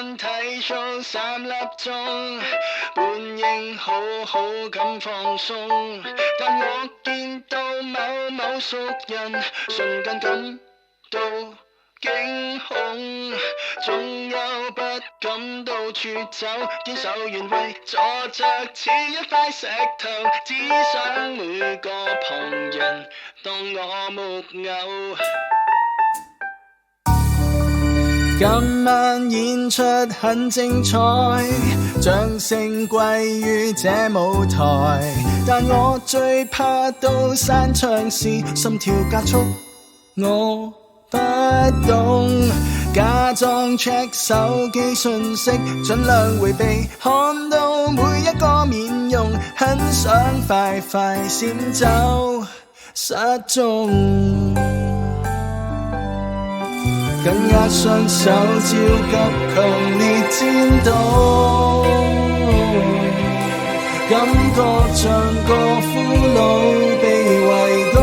晚體操3粒鐘，本應好好咁放鬆，但我見到某某熟人，瞬間感到驚恐，總有不敢到處走，堅守原位，坐着似一塊石頭，只想每個旁人當我木偶。今晚演出很精彩，掌聲歸於這舞台，但我最怕到散場時心跳加速，我不懂假裝 check 手機訊息，盡量迴避看到每一個面容，很想快快閃走失蹤。緊握雙手，焦急強烈顫動，感覺像個俘虜被圍攻。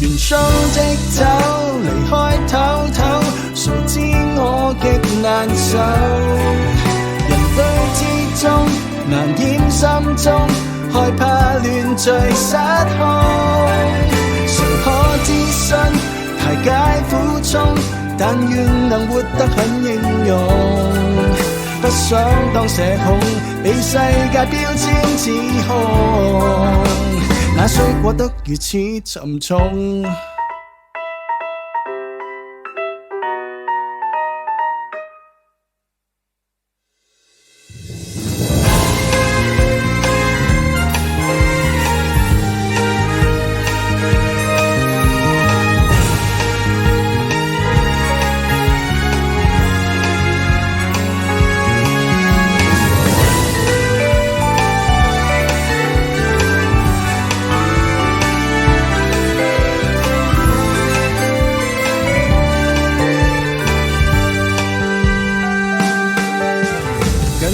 完 show 即走，離開唞唞，誰知我極難受。人堆之中，難掩心中害怕亂聚失控。誰可置身排解苦衷，但願能活得很英勇。不想當社恐，被世界標籤指控，那需過得如此沉重。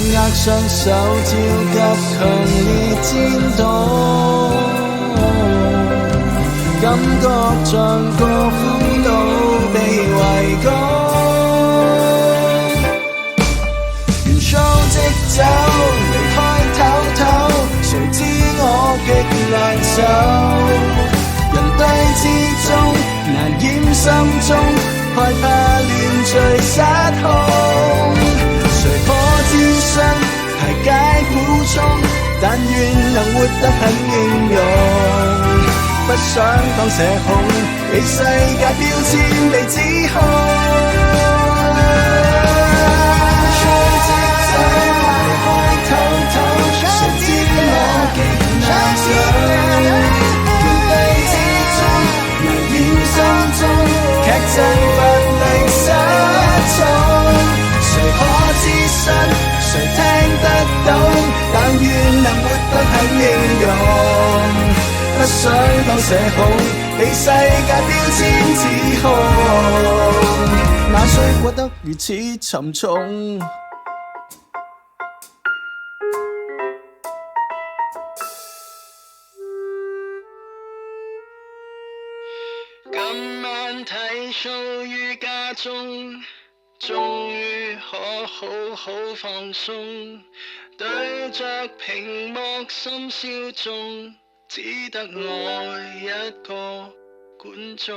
握雙手，焦急強烈顫動，感覺像個俘虜被圍攻。完 show 即走，離開唞唞，誰知我極難受。人堆之中，難掩心中害怕亂聚失控。誰可置身排解苦衷，但願能活得很英勇。不想當社恐，被世界標籤被指控。即走，離開唞唞，誰知我極難受。人堆之中，難掩心中劇震乏力失措。誰可置身，誰聽得懂，但願能活得很英勇。不想當社恐，被世界標籤指控，那需過得如此沉重。今晚體操於家中，終於可好好放鬆，對着屏幕深宵中，只得我一個觀眾。